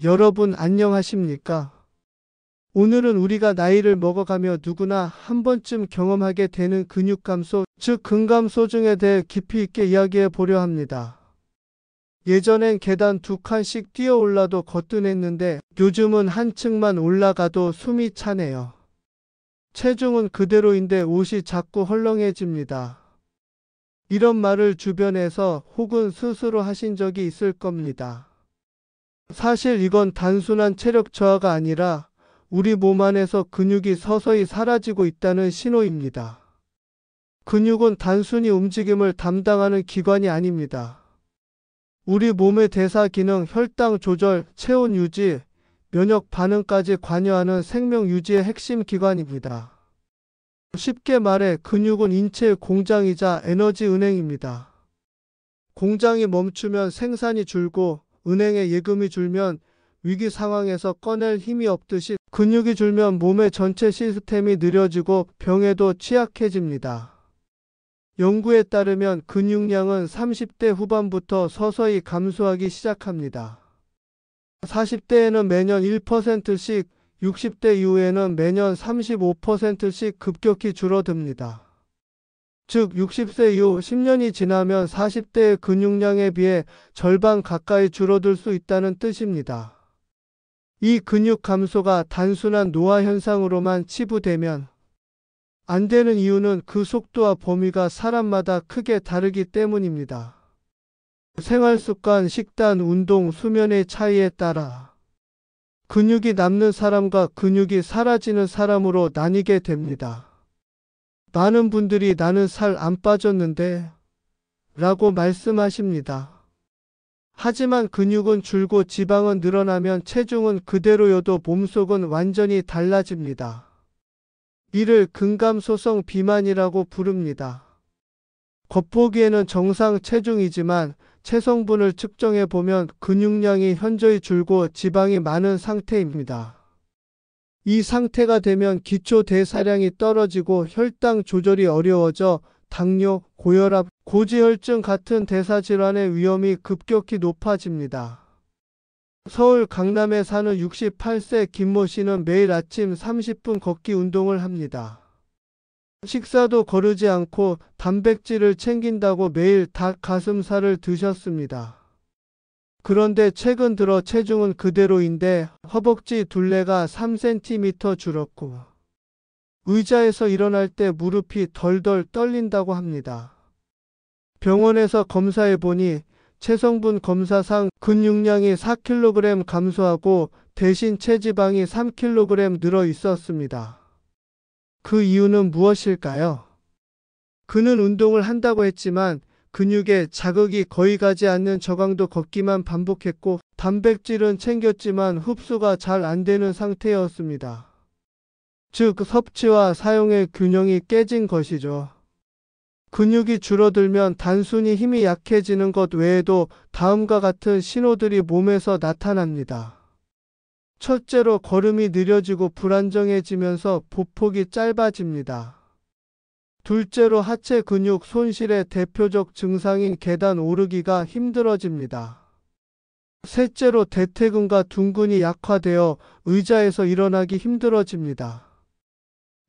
여러분 안녕하십니까? 오늘은 우리가 나이를 먹어가며 누구나 한 번쯤 경험하게 되는 근육 감소, 즉 근감소증에 대해 깊이 있게 이야기해 보려 합니다. 예전엔 계단 2칸씩 뛰어 올라도 거뜬했는데 요즘은 한 층만 올라가도 숨이 차네요. 체중은 그대로인데 옷이 자꾸 헐렁해집니다. 이런 말을 주변에서 혹은 스스로 하신 적이 있을 겁니다. 사실 이건 단순한 체력 저하가 아니라 우리 몸 안에서 근육이 서서히 사라지고 있다는 신호입니다. 근육은 단순히 움직임을 담당하는 기관이 아닙니다. 우리 몸의 대사 기능, 혈당 조절, 체온 유지, 면역 반응까지 관여하는 생명 유지의 핵심 기관입니다. 쉽게 말해 근육은 인체의 공장이자 에너지 은행입니다. 공장이 멈추면 생산이 줄고 은행에 예금이 줄면 위기 상황에서 꺼낼 힘이 없듯이 근육이 줄면 몸의 전체 시스템이 느려지고 병에도 취약해집니다. 연구에 따르면 근육량은 30대 후반부터 서서히 감소하기 시작합니다. 40대에는 매년 1%씩, 60대 이후에는 매년 35%씩 급격히 줄어듭니다. 즉 60세 이후 10년이 지나면 40대의 근육량에 비해 절반 가까이 줄어들 수 있다는 뜻입니다. 이 근육 감소가 단순한 노화 현상으로만 치부되면 안 되는 이유는 그 속도와 범위가 사람마다 크게 다르기 때문입니다. 생활습관, 식단, 운동, 수면의 차이에 따라 근육이 남는 사람과 근육이 사라지는 사람으로 나뉘게 됩니다. 많은 분들이 나는 살 안 빠졌는데 라고 말씀하십니다. 하지만 근육은 줄고 지방은 늘어나면 체중은 그대로여도 몸속은 완전히 달라집니다. 이를 근감소성 비만이라고 부릅니다. 겉보기에는 정상 체중이지만 체성분을 측정해 보면 근육량이 현저히 줄고 지방이 많은 상태입니다. 이 상태가 되면 기초 대사량이 떨어지고 혈당 조절이 어려워져 당뇨, 고혈압, 고지혈증 같은 대사질환의 위험이 급격히 높아집니다. 서울 강남에 사는 68세 김모 씨는 매일 아침 30분 걷기 운동을 합니다. 식사도 거르지 않고 단백질을 챙긴다고 매일 닭 가슴살을 드셨습니다. 그런데 최근 들어 체중은 그대로인데 허벅지 둘레가 3cm 줄었고 의자에서 일어날 때 무릎이 덜덜 떨린다고 합니다. 병원에서 검사해보니 체성분 검사상 근육량이 4kg 감소하고 대신 체지방이 3kg 늘어 있었습니다. 그 이유는 무엇일까요? 그는 운동을 한다고 했지만 근육에 자극이 거의 가지 않는 저강도 걷기만 반복했고 단백질은 챙겼지만 흡수가 잘 안 되는 상태였습니다. 즉 섭취와 사용의 균형이 깨진 것이죠. 근육이 줄어들면 단순히 힘이 약해지는 것 외에도 다음과 같은 신호들이 몸에서 나타납니다. 첫째로 걸음이 느려지고 불안정해지면서 보폭이 짧아집니다. 둘째로 하체 근육 손실의 대표적 증상인 계단 오르기가 힘들어집니다. 셋째로 대퇴근과 둔근이 약화되어 의자에서 일어나기 힘들어집니다.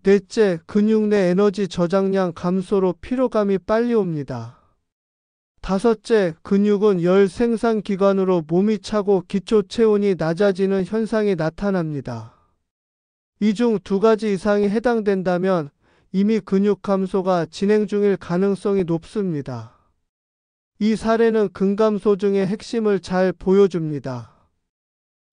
넷째, 근육 내 에너지 저장량 감소로 피로감이 빨리 옵니다. 다섯째, 근육은 열 생산 기관으로 몸이 차고 기초 체온이 낮아지는 현상이 나타납니다. 이 중 2가지 이상이 해당된다면 이미 근육 감소가 진행 중일 가능성이 높습니다. 이 사례는 근감소증의 핵심을 잘 보여줍니다.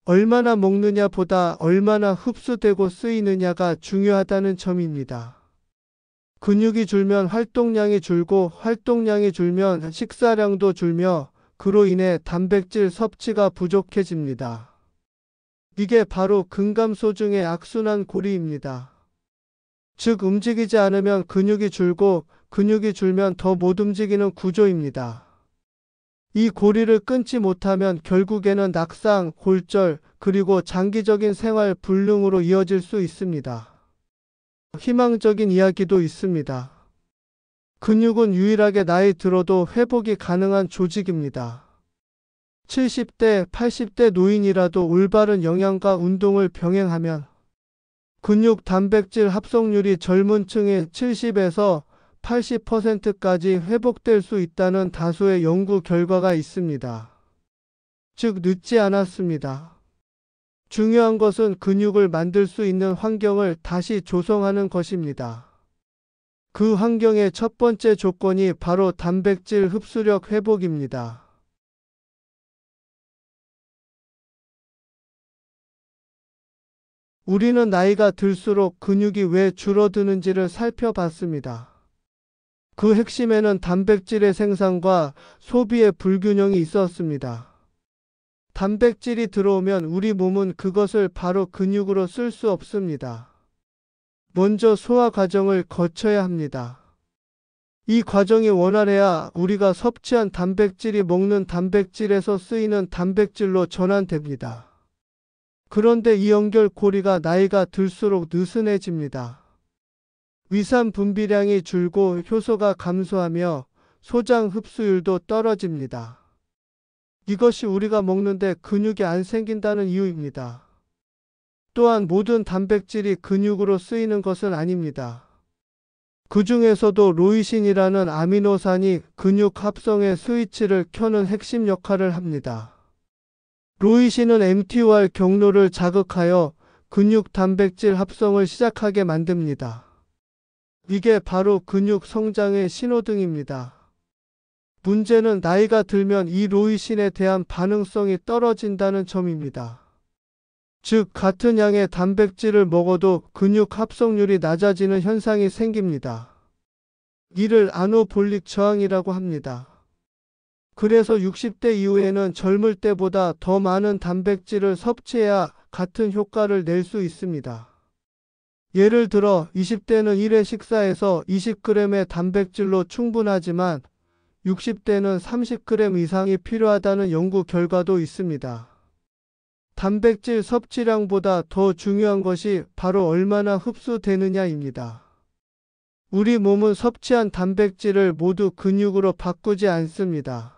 얼마나 먹느냐 보다 얼마나 흡수되고 쓰이느냐가 중요하다는 점입니다. 근육이 줄면 활동량이 줄고 활동량이 줄면 식사량도 줄며 그로 인해 단백질 섭취가 부족해집니다. 이게 바로 근감소증의 악순환 고리입니다. 즉 움직이지 않으면 근육이 줄고 근육이 줄면 더 못 움직이는 구조입니다. 이 고리를 끊지 못하면 결국에는 낙상, 골절, 그리고 장기적인 생활 불능으로 이어질 수 있습니다. 희망적인 이야기도 있습니다. 근육은 유일하게 나이 들어도 회복이 가능한 조직입니다. 70대, 80대 노인이라도 올바른 영양과 운동을 병행하면 근육 단백질 합성률이 젊은 층의 70에서 80%까지 회복될 수 있다는 다수의 연구 결과가 있습니다. 즉, 늦지 않았습니다. 중요한 것은 근육을 만들 수 있는 환경을 다시 조성하는 것입니다. 그 환경의 첫 번째 조건이 바로 단백질 흡수력 회복입니다. 우리는 나이가 들수록 근육이 왜 줄어드는지를 살펴봤습니다. 그 핵심에는 단백질의 생산과 소비의 불균형이 있었습니다. 단백질이 들어오면 우리 몸은 그것을 바로 근육으로 쓸 수 없습니다. 먼저 소화 과정을 거쳐야 합니다. 이 과정이 원활해야 우리가 섭취한 단백질이 먹는 단백질에서 쓰이는 단백질로 전환됩니다. 그런데 이 연결고리가 나이가 들수록 느슨해집니다. 위산 분비량이 줄고 효소가 감소하며 소장 흡수율도 떨어집니다. 이것이 우리가 먹는데 근육이 안 생긴다는 이유입니다. 또한 모든 단백질이 근육으로 쓰이는 것은 아닙니다. 그 중에서도 로이신이라는 아미노산이 근육 합성의 스위치를 켜는 핵심 역할을 합니다. 로이신은 mTOR 경로를 자극하여 근육 단백질 합성을 시작하게 만듭니다. 이게 바로 근육 성장의 신호등입니다. 문제는 나이가 들면 이 로이신에 대한 반응성이 떨어진다는 점입니다. 즉, 같은 양의 단백질을 먹어도 근육 합성률이 낮아지는 현상이 생깁니다. 이를 아노볼릭 저항이라고 합니다. 그래서 60대 이후에는 젊을 때보다 더 많은 단백질을 섭취해야 같은 효과를 낼 수 있습니다. 예를 들어 20대는 1회 식사에서 20g의 단백질로 충분하지만 60대는 30g 이상이 필요하다는 연구 결과도 있습니다. 단백질 섭취량보다 더 중요한 것이 바로 얼마나 흡수되느냐입니다. 우리 몸은 섭취한 단백질을 모두 근육으로 바꾸지 않습니다.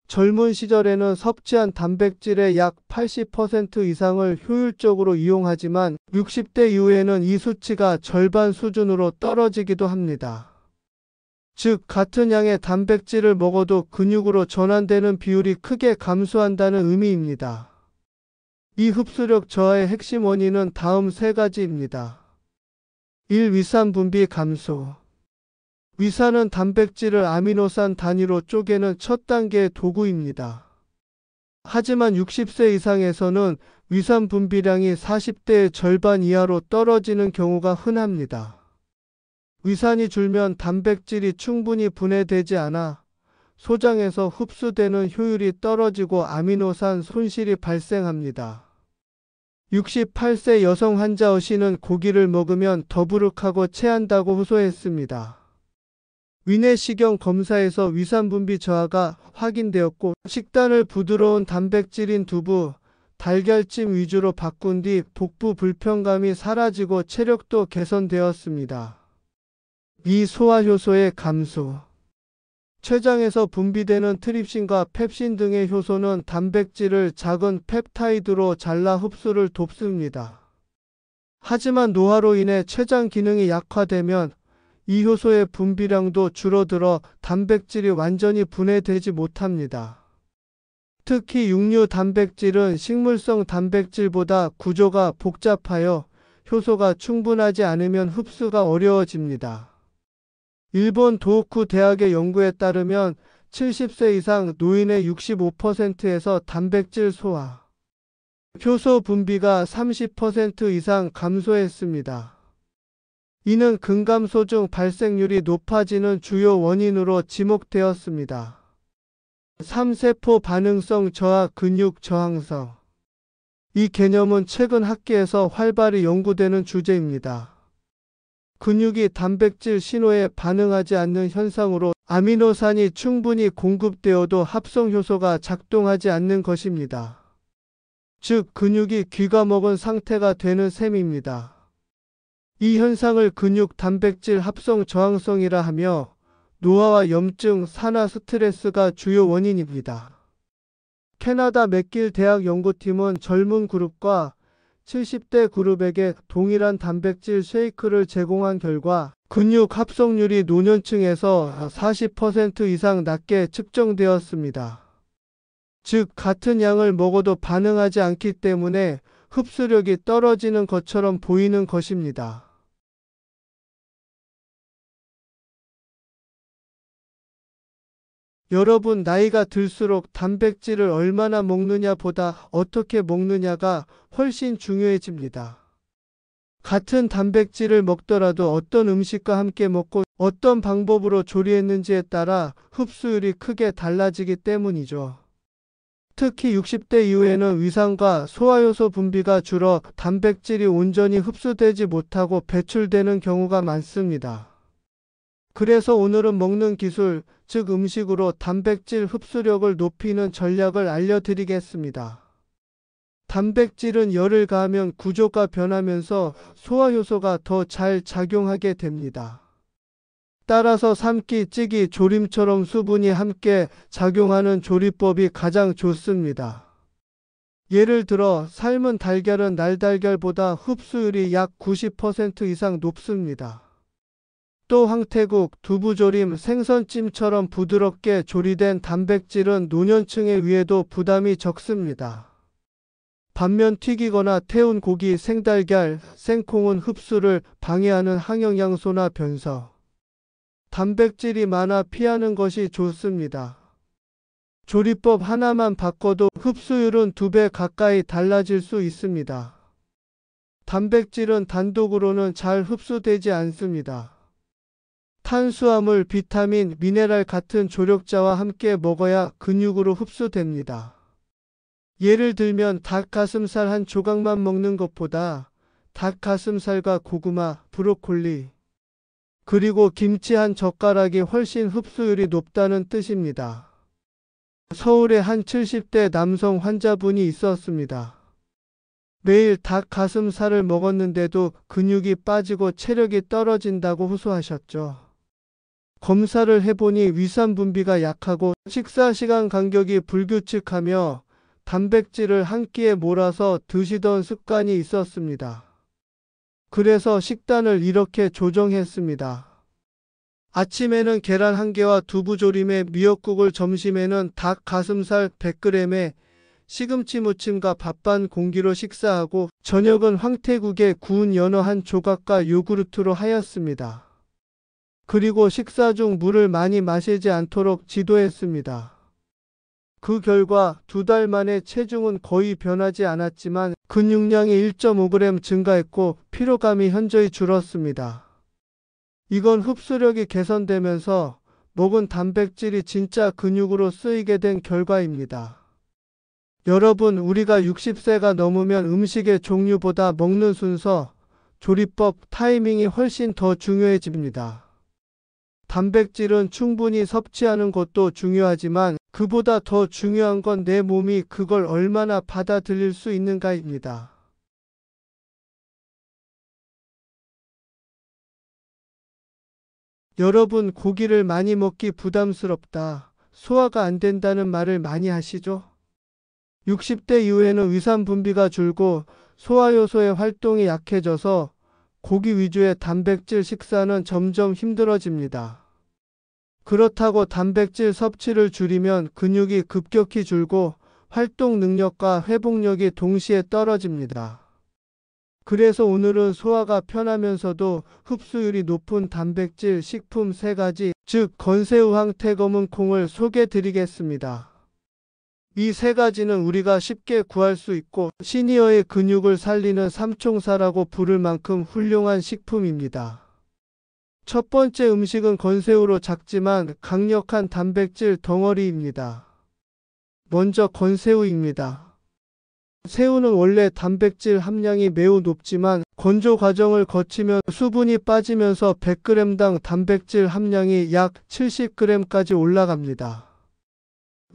젊은 시절에는 섭취한 단백질의 약 80% 이상을 효율적으로 이용하지만 60대 이후에는 이 수치가 절반 수준으로 떨어지기도 합니다. 즉, 같은 양의 단백질을 먹어도 근육으로 전환되는 비율이 크게 감소한다는 의미입니다. 이 흡수력 저하의 핵심 원인은 다음 세 가지입니다. 1. 위산 분비 감소. 위산은 단백질을 아미노산 단위로 쪼개는 첫 단계의 도구입니다. 하지만 60세 이상에서는 위산 분비량이 40대의 절반 이하로 떨어지는 경우가 흔합니다. 위산이 줄면 단백질이 충분히 분해되지 않아 소장에서 흡수되는 효율이 떨어지고 아미노산 손실이 발생합니다. 68세 여성 환자 어씨는 고기를 먹으면 더부룩하고 체한다고 호소했습니다. 위내시경 검사에서 위산 분비 저하가 확인되었고 식단을 부드러운 단백질인 두부, 달걀찜 위주로 바꾼 뒤 복부 불편감이 사라지고 체력도 개선되었습니다. 2. 소화효소의 감소. 췌장에서 분비되는 트립신과 펩신 등의 효소는 단백질을 작은 펩타이드로 잘라 흡수를 돕습니다. 하지만 노화로 인해 췌장 기능이 약화되면 이 효소의 분비량도 줄어들어 단백질이 완전히 분해되지 못합니다. 특히 육류 단백질은 식물성 단백질보다 구조가 복잡하여 효소가 충분하지 않으면 흡수가 어려워집니다. 일본 도호쿠 대학의 연구에 따르면 70세 이상 노인의 65%에서 단백질 소화, 효소 분비가 30% 이상 감소했습니다. 이는 근감소증 발생률이 높아지는 주요 원인으로 지목되었습니다. 3. 세포 반응성 저하 근육 저항성. 이 개념은 최근 학계에서 활발히 연구되는 주제입니다. 근육이 단백질 신호에 반응하지 않는 현상으로 아미노산이 충분히 공급되어도 합성효소가 작동하지 않는 것입니다. 즉, 근육이 귀가먹은 상태가 되는 셈입니다. 이 현상을 근육 단백질 합성 저항성이라 하며 노화와 염증, 산화 스트레스가 주요 원인입니다. 캐나다 맥길 대학 연구팀은 젊은 그룹과 70대 그룹에게 동일한 단백질 쉐이크를 제공한 결과 근육 합성률이 노년층에서 40% 이상 낮게 측정되었습니다. 즉, 같은 양을 먹어도 반응하지 않기 때문에 흡수력이 떨어지는 것처럼 보이는 것입니다. 여러분, 나이가 들수록 단백질을 얼마나 먹느냐보다 어떻게 먹느냐가 훨씬 중요해집니다. 같은 단백질을 먹더라도 어떤 음식과 함께 먹고 어떤 방법으로 조리했는지에 따라 흡수율이 크게 달라지기 때문이죠. 특히 60대 이후에는 위산과 소화효소 분비가 줄어 단백질이 온전히 흡수되지 못하고 배출되는 경우가 많습니다. 그래서 오늘은 먹는 기술, 즉 음식으로 단백질 흡수력을 높이는 전략을 알려드리겠습니다. 단백질은 열을 가하면 구조가 변하면서 소화효소가 더 잘 작용하게 됩니다. 따라서 삶기, 찌기, 조림처럼 수분이 함께 작용하는 조리법이 가장 좋습니다. 예를 들어 삶은 달걀은 날달걀보다 흡수율이 약 90% 이상 높습니다. 또 황태국, 두부조림, 생선찜처럼 부드럽게 조리된 단백질은 노년층에 위에도 부담이 적습니다. 반면 튀기거나 태운 고기, 생달걀, 생콩은 흡수를 방해하는 항영양소나 변서, 단백질이 많아 피하는 것이 좋습니다. 조리법 하나만 바꿔도 흡수율은 2배 가까이 달라질 수 있습니다. 단백질은 단독으로는 잘 흡수되지 않습니다. 탄수화물, 비타민, 미네랄 같은 조력자와 함께 먹어야 근육으로 흡수됩니다. 예를 들면 닭가슴살 한 조각만 먹는 것보다 닭가슴살과 고구마, 브로콜리, 그리고 김치 한 젓가락이 훨씬 흡수율이 높다는 뜻입니다. 서울에 한 70대 남성 환자분이 있었습니다. 매일 닭가슴살을 먹었는데도 근육이 빠지고 체력이 떨어진다고 호소하셨죠. 검사를 해보니 위산 분비가 약하고 식사 시간 간격이 불규칙하며 단백질을 한 끼에 몰아서 드시던 습관이 있었습니다. 그래서 식단을 이렇게 조정했습니다. 아침에는 계란 1개와 두부조림에 미역국을, 점심에는 닭 가슴살 100g에 시금치 무침과 밥 반 공기로 식사하고 저녁은 황태국에 구운 연어 한 조각과 요구르트로 하였습니다. 그리고 식사 중 물을 많이 마시지 않도록 지도했습니다. 그 결과 2달 만에 체중은 거의 변하지 않았지만 근육량이 1.5g 증가했고 피로감이 현저히 줄었습니다. 이건 흡수력이 개선되면서 먹은 단백질이 진짜 근육으로 쓰이게 된 결과입니다. 여러분, 우리가 60세가 넘으면 음식의 종류보다 먹는 순서, 조리법, 타이밍이 훨씬 더 중요해집니다. 단백질은 충분히 섭취하는 것도 중요하지만 그보다 더 중요한 건 내 몸이 그걸 얼마나 받아들일 수 있는가입니다. 여러분, 고기를 많이 먹기 부담스럽다, 소화가 안 된다는 말을 많이 하시죠? 60대 이후에는 위산 분비가 줄고 소화효소의 활동이 약해져서 고기 위주의 단백질 식사는 점점 힘들어집니다. 그렇다고 단백질 섭취를 줄이면 근육이 급격히 줄고 활동 능력과 회복력이 동시에 떨어집니다. 그래서 오늘은 소화가 편하면서도 흡수율이 높은 단백질 식품 3가지, 즉 건새우, 황태, 검은 콩을 소개해 드리겠습니다. 이 3가지는 우리가 쉽게 구할 수 있고 시니어의 근육을 살리는 삼총사라고 부를 만큼 훌륭한 식품입니다. 첫 번째 음식은 건새우로 작지만 강력한 단백질 덩어리입니다. 먼저 건새우입니다. 새우는 원래 단백질 함량이 매우 높지만 건조 과정을 거치면 수분이 빠지면서 100g당 단백질 함량이 약 70g까지 올라갑니다.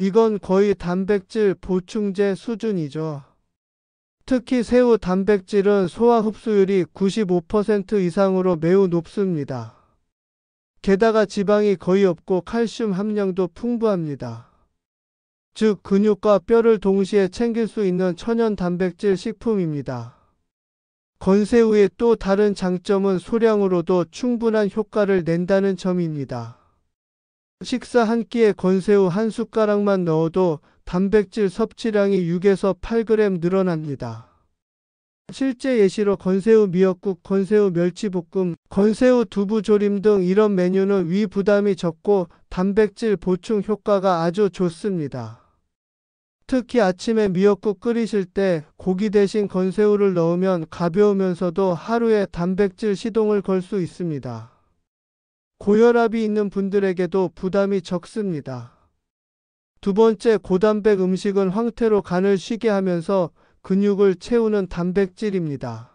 이건 거의 단백질 보충제 수준이죠. 특히 새우 단백질은 소화 흡수율이 95% 이상으로 매우 높습니다. 게다가 지방이 거의 없고 칼슘 함량도 풍부합니다. 즉 근육과 뼈를 동시에 챙길 수 있는 천연 단백질 식품입니다. 건새우의 또 다른 장점은 소량으로도 충분한 효과를 낸다는 점입니다. 식사 한 끼에 건새우 한 숟가락만 넣어도 단백질 섭취량이 6에서 8g 늘어납니다. 실제 예시로 건새우 미역국, 건새우 멸치볶음, 건새우 두부조림 등 이런 메뉴는 위 부담이 적고 단백질 보충 효과가 아주 좋습니다. 특히 아침에 미역국 끓이실 때 고기 대신 건새우를 넣으면 가벼우면서도 하루에 단백질 시동을 걸 수 있습니다. 고혈압이 있는 분들에게도 부담이 적습니다. 두 번째, 고단백 음식은 황태로 간을 쉬게 하면서 근육을 채우는 단백질입니다.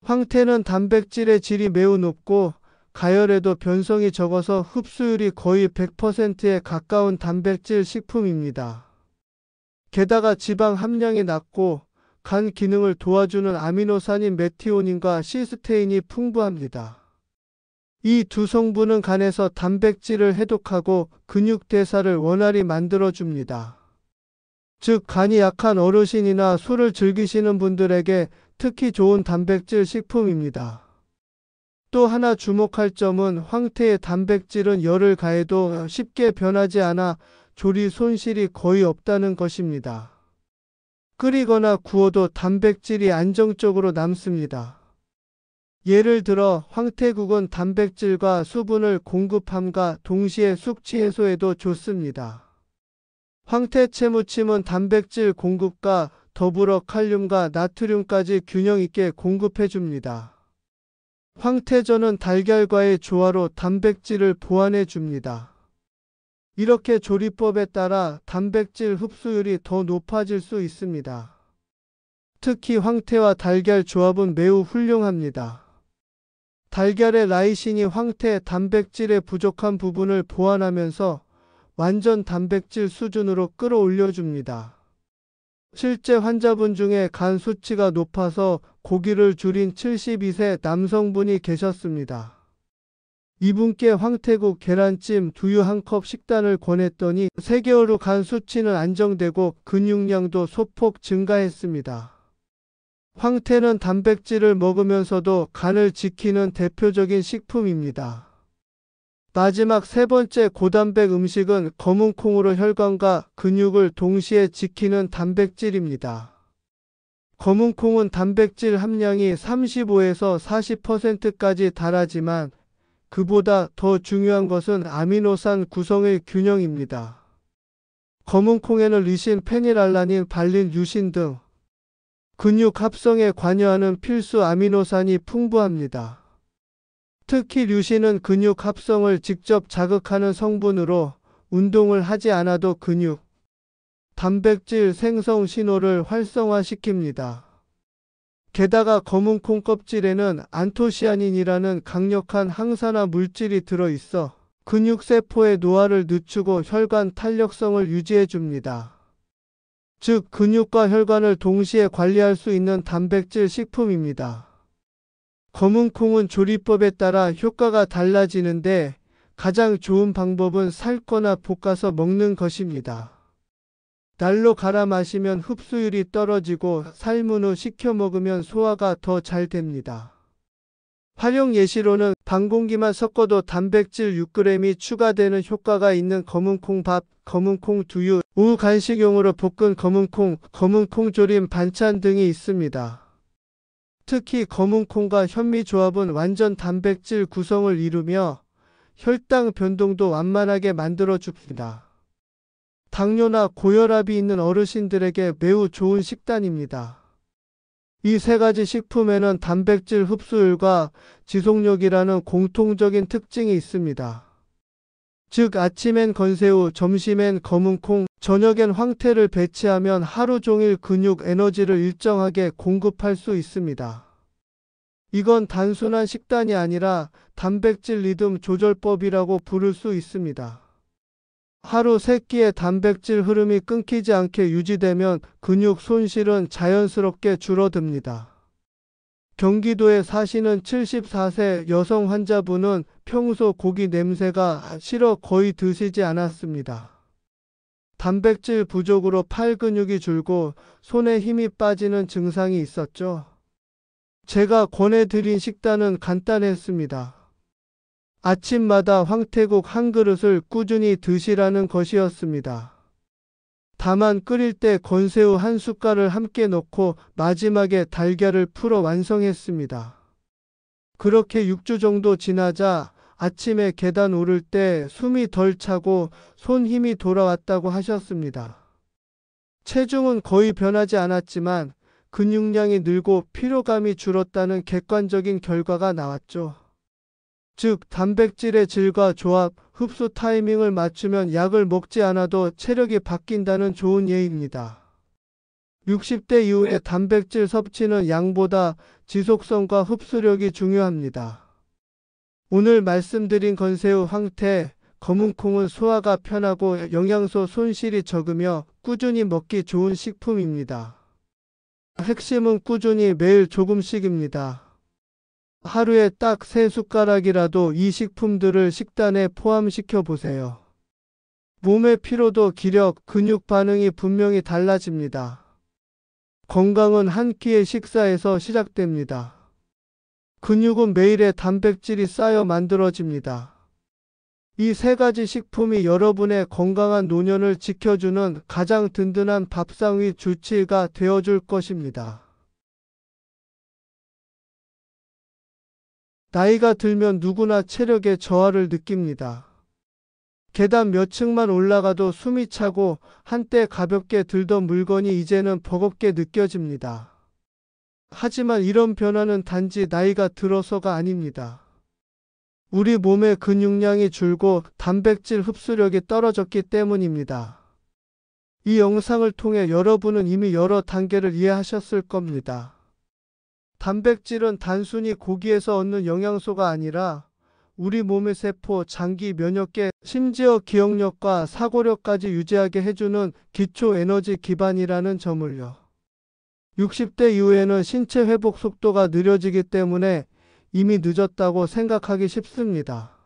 황태는 단백질의 질이 매우 높고 가열에도 변성이 적어서 흡수율이 거의 100%에 가까운 단백질 식품입니다. 게다가 지방 함량이 낮고 간 기능을 도와주는 아미노산인 메티오닌과 시스테인이 풍부합니다. 이 두 성분은 간에서 단백질을 해독하고 근육 대사를 원활히 만들어줍니다. 즉 간이 약한 어르신이나 술을 즐기시는 분들에게 특히 좋은 단백질 식품입니다. 또 하나 주목할 점은 황태의 단백질은 열을 가해도 쉽게 변하지 않아 조리 손실이 거의 없다는 것입니다. 끓이거나 구워도 단백질이 안정적으로 남습니다. 예를 들어 황태국은 단백질과 수분을 공급함과 동시에 숙취 해소에도 좋습니다. 황태 채무침은 단백질 공급과 더불어 칼륨과 나트륨까지 균형 있게 공급해 줍니다. 황태전은 달걀과의 조화로 단백질을 보완해 줍니다. 이렇게 조리법에 따라 단백질 흡수율이 더 높아질 수 있습니다. 특히 황태와 달걀 조합은 매우 훌륭합니다. 달걀의 라이신이 황태 단백질의 부족한 부분을 보완하면서 완전 단백질 수준으로 끌어올려 줍니다. 실제 환자분 중에 간 수치가 높아서 고기를 줄인 72세 남성분이 계셨습니다. 이분께 황태국, 계란찜, 두유 한 컵 식단을 권했더니 3개월 후 간 수치는 안정되고 근육량도 소폭 증가했습니다. 황태는 단백질을 먹으면서도 간을 지키는 대표적인 식품입니다. 마지막 세 번째 고단백 음식은 검은 콩으로 혈관과 근육을 동시에 지키는 단백질입니다. 검은 콩은 단백질 함량이 35에서 40%까지 달하지만 그보다 더 중요한 것은 아미노산 구성의 균형입니다. 검은 콩에는 리신, 페닐알라닌, 발린, 류신 등 근육 합성에 관여하는 필수 아미노산이 풍부합니다. 특히 류신은 근육 합성을 직접 자극하는 성분으로 운동을 하지 않아도 근육, 단백질 생성 신호를 활성화시킵니다. 게다가 검은 콩 껍질에는 안토시아닌이라는 강력한 항산화 물질이 들어있어 근육세포의 노화를 늦추고 혈관 탄력성을 유지해 줍니다. 즉 근육과 혈관을 동시에 관리할 수 있는 단백질 식품입니다. 검은 콩은 조리법에 따라 효과가 달라지는데 가장 좋은 방법은 삶거나 볶아서 먹는 것입니다. 날로 갈아 마시면 흡수율이 떨어지고 삶은 후 식혀 먹으면 소화가 더 잘 됩니다. 활용 예시로는 반 공기만 섞어도 단백질 6g이 추가되는 효과가 있는 검은콩밥, 검은콩 두유, 오후 간식용으로 볶은 검은콩, 검은콩 조림 반찬 등이 있습니다. 특히 검은콩과 현미 조합은 완전 단백질 구성을 이루며 혈당 변동도 완만하게 만들어 줍니다. 당뇨나 고혈압이 있는 어르신들에게 매우 좋은 식단입니다. 이 세 가지 식품에는 단백질 흡수율과 지속력이라는 공통적인 특징이 있습니다. 즉 아침엔 건새우, 점심엔 검은콩, 저녁엔 황태를 배치하면 하루 종일 근육 에너지를 일정하게 공급할 수 있습니다. 이건 단순한 식단이 아니라 단백질 리듬 조절법이라고 부를 수 있습니다. 하루 3끼의 단백질 흐름이 끊기지 않게 유지되면 근육 손실은 자연스럽게 줄어듭니다. 경기도에 사시는 74세 여성 환자분은 평소 고기 냄새가 싫어 거의 드시지 않았습니다. 단백질 부족으로 팔 근육이 줄고 손에 힘이 빠지는 증상이 있었죠. 제가 권해드린 식단은 간단했습니다. 아침마다 황태국 한 그릇을 꾸준히 드시라는 것이었습니다. 다만 끓일 때 건새우 한 숟갈을 함께 넣고 마지막에 달걀을 풀어 완성했습니다. 그렇게 6주 정도 지나자 아침에 계단 오를 때 숨이 덜 차고 손 힘이 돌아왔다고 하셨습니다. 체중은 거의 변하지 않았지만 근육량이 늘고 피로감이 줄었다는 객관적인 결과가 나왔죠. 즉, 단백질의 질과 조합, 흡수 타이밍을 맞추면 약을 먹지 않아도 체력이 바뀐다는 좋은 예입니다. 60대 이후에 단백질 섭취는 양보다 지속성과 흡수력이 중요합니다. 오늘 말씀드린 건새우, 황태, 검은콩은 소화가 편하고 영양소 손실이 적으며 꾸준히 먹기 좋은 식품입니다. 핵심은 꾸준히 매일 조금씩입니다. 하루에 딱 3숟가락이라도 이 식품들을 식단에 포함시켜 보세요. 몸의 피로도, 기력, 근육 반응이 분명히 달라집니다. 건강은 한 끼의 식사에서 시작됩니다. 근육은 매일의 단백질이 쌓여 만들어집니다. 이 3가지 식품이 여러분의 건강한 노년을 지켜주는 가장 든든한 밥상 위 주치의가 되어줄 것입니다. 나이가 들면 누구나 체력의 저하를 느낍니다. 계단 몇 층만 올라가도 숨이 차고 한때 가볍게 들던 물건이 이제는 버겁게 느껴집니다. 하지만 이런 변화는 단지 나이가 들어서가 아닙니다. 우리 몸의 근육량이 줄고 단백질 흡수력이 떨어졌기 때문입니다. 이 영상을 통해 여러분은 이미 여러 단계를 이해하셨을 겁니다. 단백질은 단순히 고기에서 얻는 영양소가 아니라 우리 몸의 세포, 장기, 면역계, 심지어 기억력과 사고력까지 유지하게 해주는 기초 에너지 기반이라는 점을요. 60대 이후에는 신체 회복 속도가 느려지기 때문에 이미 늦었다고 생각하기 쉽습니다.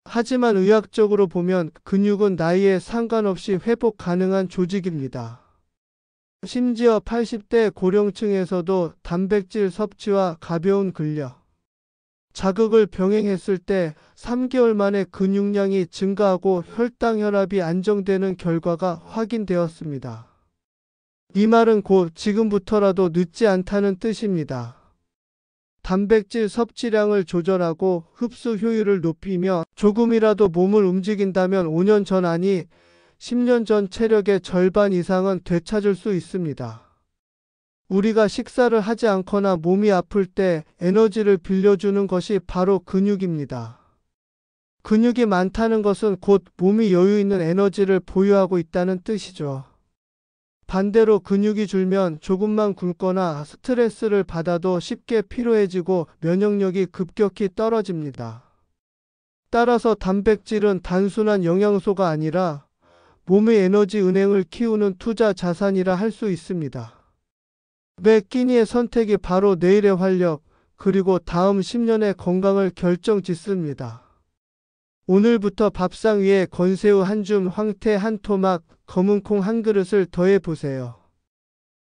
하지만 의학적으로 보면 근육은 나이에 상관없이 회복 가능한 조직입니다. 심지어 80대 고령층에서도 단백질 섭취와 가벼운 근력, 자극을 병행했을 때 3개월 만에 근육량이 증가하고 혈당 혈압이 안정되는 결과가 확인되었습니다. 이 말은 곧 지금부터라도 늦지 않다는 뜻입니다. 단백질 섭취량을 조절하고 흡수 효율을 높이며 조금이라도 몸을 움직인다면 5년 전 아니 10년 전 체력의 절반 이상은 되찾을 수 있습니다. 우리가 식사를 하지 않거나 몸이 아플 때 에너지를 빌려주는 것이 바로 근육입니다. 근육이 많다는 것은 곧 몸이 여유 있는 에너지를 보유하고 있다는 뜻이죠. 반대로 근육이 줄면 조금만 굶거나 스트레스를 받아도 쉽게 피로해지고 면역력이 급격히 떨어집니다. 따라서 단백질은 단순한 영양소가 아니라 몸의 에너지 은행을 키우는 투자 자산이라 할 수 있습니다. 매 끼니의 선택이 바로 내일의 활력, 그리고 다음 10년의 건강을 결정짓습니다. 오늘부터 밥상 위에 건새우 한 줌, 황태 한 토막, 검은콩 한 그릇을 더해 보세요.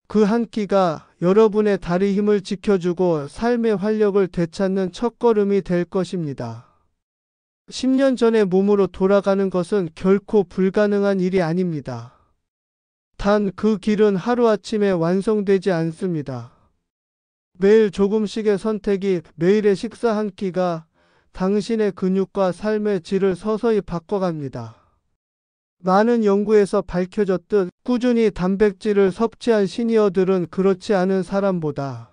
그 한 끼가 여러분의 다리 힘을 지켜주고 삶의 활력을 되찾는 첫걸음이 될 것입니다. 10년 전의 몸으로 돌아가는 것은 결코 불가능한 일이 아닙니다. 단 그 길은 하루아침에 완성되지 않습니다. 매일 조금씩의 선택이, 매일의 식사 한 끼가 당신의 근육과 삶의 질을 서서히 바꿔갑니다. 많은 연구에서 밝혀졌듯 꾸준히 단백질을 섭취한 시니어들은 그렇지 않은 사람보다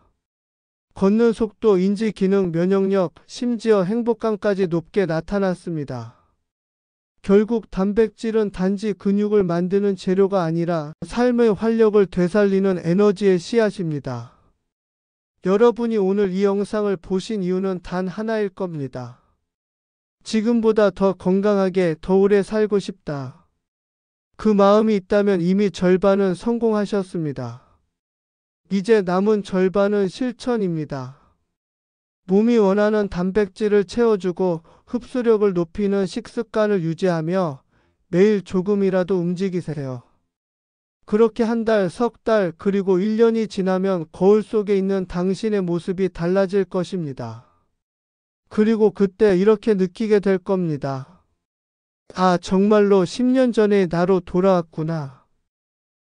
걷는 속도, 인지 기능, 면역력, 심지어 행복감까지 높게 나타났습니다. 결국 단백질은 단지 근육을 만드는 재료가 아니라 삶의 활력을 되살리는 에너지의 씨앗입니다. 여러분이 오늘 이 영상을 보신 이유는 단 하나일 겁니다. 지금보다 더 건강하게, 더 오래 살고 싶다. 그 마음이 있다면 이미 절반은 성공하셨습니다. 이제 남은 절반은 실천입니다. 몸이 원하는 단백질을 채워주고 흡수력을 높이는 식습관을 유지하며 매일 조금이라도 움직이세요. 그렇게 한 달, 석 달, 그리고 1년이 지나면 거울 속에 있는 당신의 모습이 달라질 것입니다. 그리고 그때 이렇게 느끼게 될 겁니다. 아, 정말로 10년 전의 나로 돌아왔구나.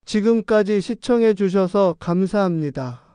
지금까지 시청해 주셔서 감사합니다.